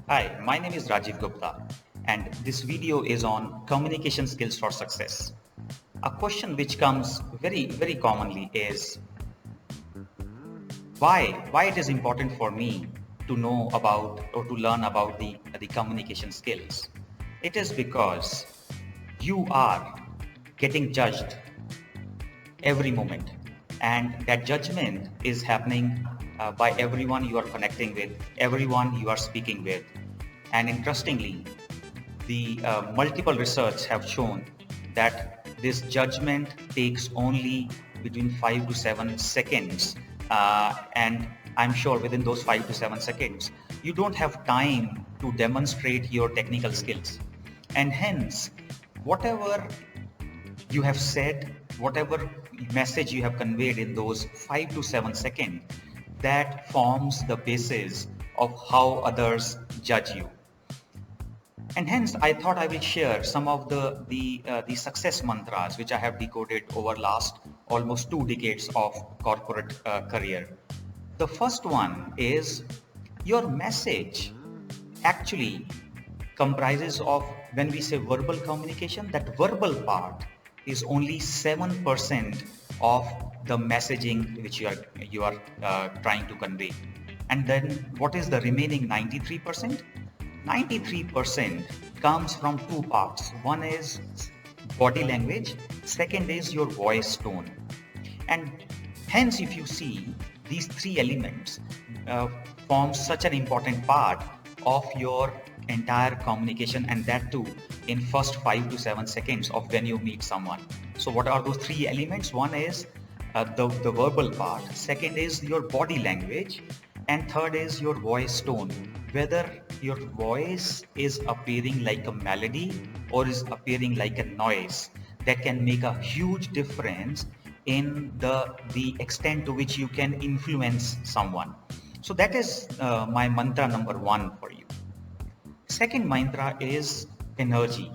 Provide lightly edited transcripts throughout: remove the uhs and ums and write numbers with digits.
Hi, my name is Rajiv Gupta, and this video is on communication skills for success. A question which comes very commonly is why it is important for me to know about or to learn about the communication skills. It is because you are getting judged every moment, and that judgment is happening by everyone you are connecting with, everyone you are speaking with. And interestingly, the multiple research have shown that this judgment takes only between 5 to 7 seconds, and I'm sure within those 5 to 7 seconds you don't have time to demonstrate your technical skills, and hence whatever you have said, whatever message you have conveyed in those 5 to 7 seconds, that forms the basis of how others judge you. And hence, I thought I will share some of the success mantras which I have decoded over last almost 2 decades of corporate career. The first one is your message actually comprises of, when we say verbal communication, that verbal part is only 7% of the messaging which you are trying to convey. And then what is the remaining 93%? 93% comes from two parts. One is body language, second is your voice tone. And hence, if you see, these three elements uh, form such an important part of your entire communication, and that too in first 5 to 7 seconds of when you meet someone. So what are those three elements? One is the verbal part, second is your body language, and third is your voice tone, whether your voice is appearing like a melody or is appearing like a noise. That can make a huge difference in the extent to which you can influence someone. So that is my mantra number one for you. Second mantra is energy.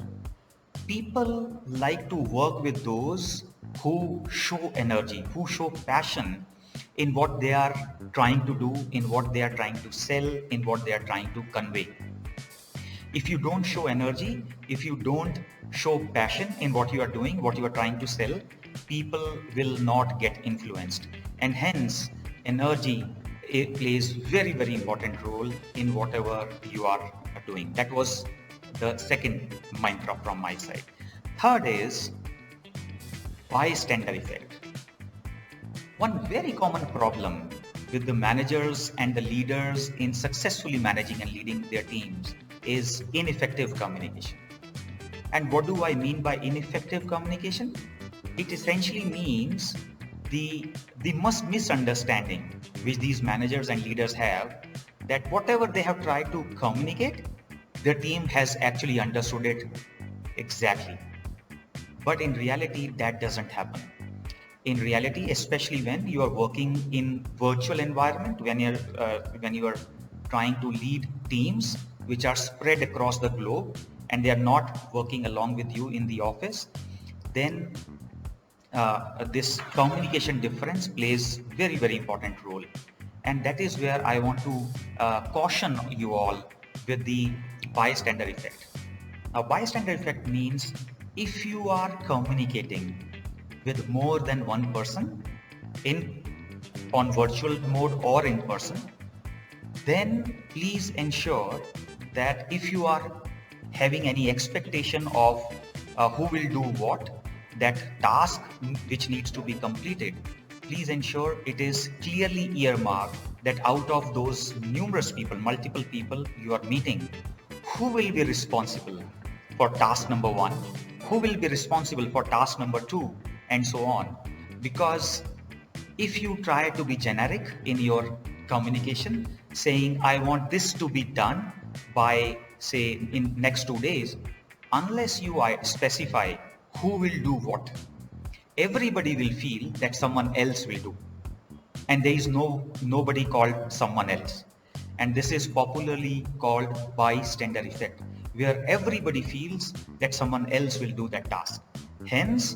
People like to work with those who show energy, who show passion in what they are trying to do, in what they are trying to sell, in what they are trying to convey. If you don't show energy, if you don't show passion in what you are doing, what you are trying to sell, people will not get influenced. And hence, energy, it plays very important role in whatever you are doing. That was the second mantra from my side. Third is bystander effect. One very common problem with the managers and the leaders in successfully managing and leading their teams is ineffective communication. And what do I mean by ineffective communication? It essentially means the misunderstanding which these managers and leaders have, that whatever they have tried to communicate, their team has actually understood it exactly. But in reality, that doesn't happen. In reality, especially when you are working in virtual environment, when you are trying to lead teams which are spread across the globe and they are not working along with you in the office, then this communication difference plays very important role. And that is where I want to caution you all with the bystander effect. Now, bystander effect means if you are communicating with more than one person in on virtual mode or in person, then please ensure that if you are having any expectation of who will do what, that task which needs to be completed, please ensure it is clearly earmarked that out of those numerous people, multiple people you are meeting, who will be responsible for task number one, who will be responsible for task number two, and so on. Because if you try to be generic in your communication, saying I want this to be done by, say, in next 2 days, unless you specify who will do what, everybody will feel that someone else will do, and there is nobody called someone else. And this is popularly called bystander effect, where everybody feels that someone else will do that task. Hence,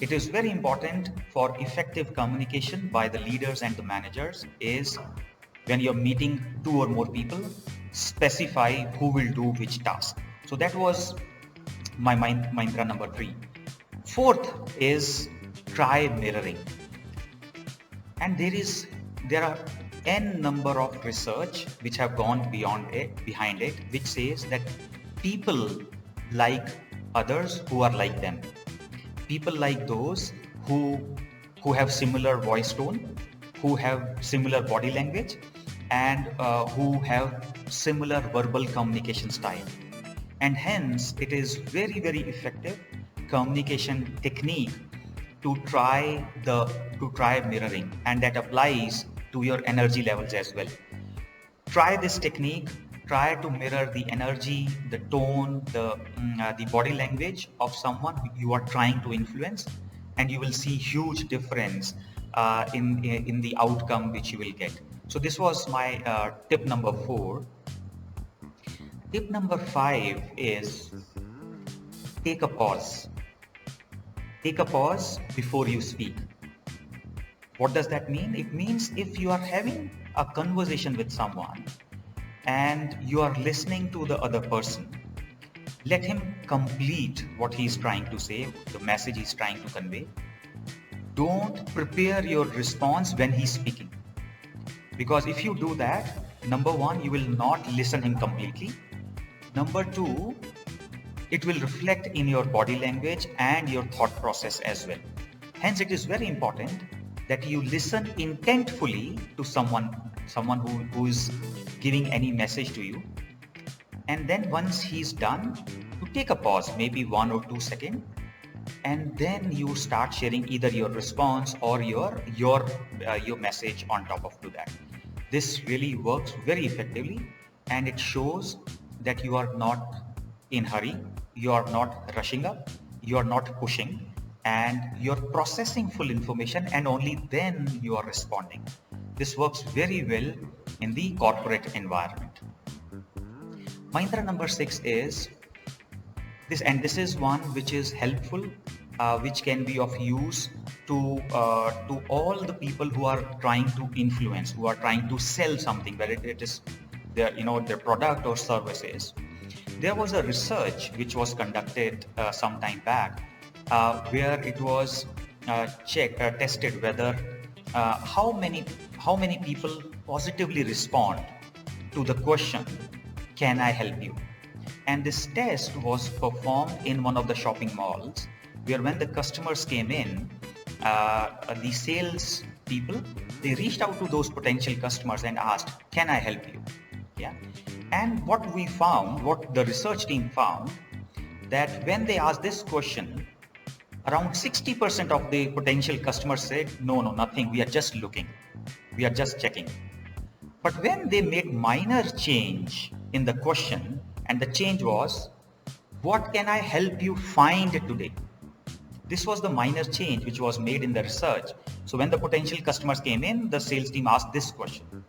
it is very important for effective communication by the leaders and the managers is When you're meeting 2 or more people, specify who will do which task. So that was my mantra number 3. Fourth is try mirroring. And there are n number of research which have gone behind it, which says that people like others who are like them. People like those who have similar voice tone, who have similar body language, and who have similar verbal communication style. And hence, it is very, very effective communication technique to try mirroring, and that applies to your energy levels as well. Try this technique. Try to mirror the energy, the tone, the body language of someone you are trying to influence, and you will see huge difference in the outcome which you will get. So this was my tip number 4. Tip number 5 is take a pause. Take a pause before you speak. What does that mean? It means if you are having a conversation with someone and you are listening to the other person, let him complete what he is trying to say, the message he is trying to convey. Don't prepare your response when he's speaking. Because if you do that, number 1, you will not listen him completely. Number 2, it will reflect in your body language and your thought process as well. Hence, it is very important that you listen intentfully to someone who is giving any message to you. And then once he's done, you take a pause, maybe 1 or 2 seconds, and then you start sharing either your response or your message on top of to that. This really works very effectively, and it shows that you are not in hurry, you are not rushing up, you are not pushing, and you're processing full information, and only then you are responding. This works very well in the corporate environment. Mantra number 6 is this, and this is one which is helpful, which can be of use to all the people who are trying to influence, who are trying to sell something, whether it is their product or services. There was a research which was conducted some time back, where it was tested whether how many people positively respond to the question, "Can I help you?" And this test was performed in one of the shopping malls, where when the customers came in, the sales people, they reached out to those potential customers and asked, "Can I help you?" Yeah. And what the research team found, that when they asked this question, around 60% of the potential customers said, no, nothing, we are just looking, we are just checking. But when they made minor change in the question, and the change was, "What can I help you find today?" This was the minor change which was made in the research. So when the potential customers came in, the sales team asked this question.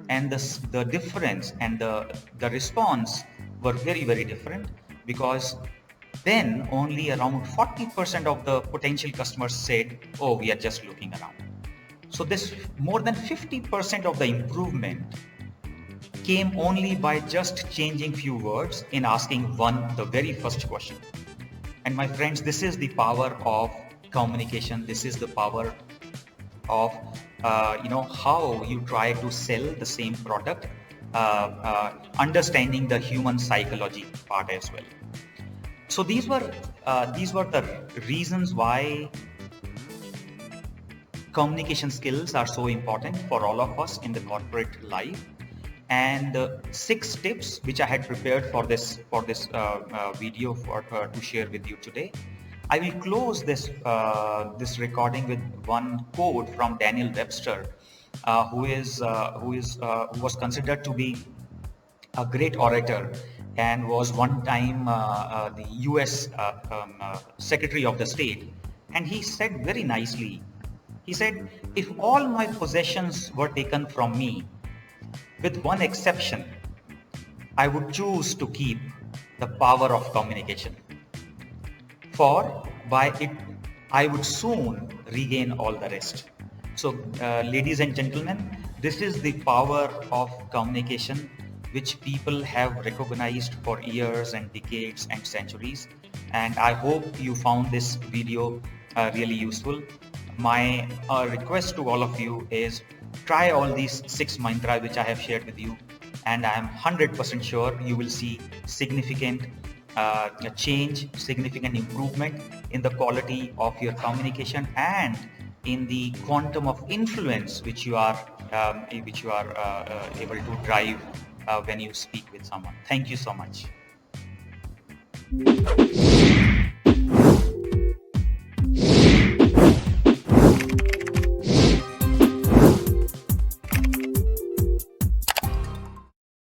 And the difference and the response were very, very different, because then only around 40% of the potential customers said, "Oh, we are just looking around." So this more than 50% of the improvement came only by just changing few words in asking the very first question. And my friends, this is the power of communication. This is the power of how you try to sell the same product, understanding the human psychology part as well. So these were the reasons why communication skills are so important for all of us in the corporate life. And 6 tips which I had prepared for this video to share with you today. I will close this recording with one quote from Daniel Webster, who was considered to be a great orator and was one time the US Secretary of the State. And he said very nicely, he said, "If all my possessions were taken from me, with one exception, I would choose to keep the power of communication. For by it, I would soon regain all the rest." So, ladies and gentlemen, This is the power of communication, which people have recognized for years and decades and centuries. And I hope you found this video really useful. My request to all of you is try all these 6 mantras which I have shared with you, and I am 100% sure you will see significant change, significant improvement in the quality of your communication and in the quantum of influence which you are able to drive when you speak with someone. Thank you so much.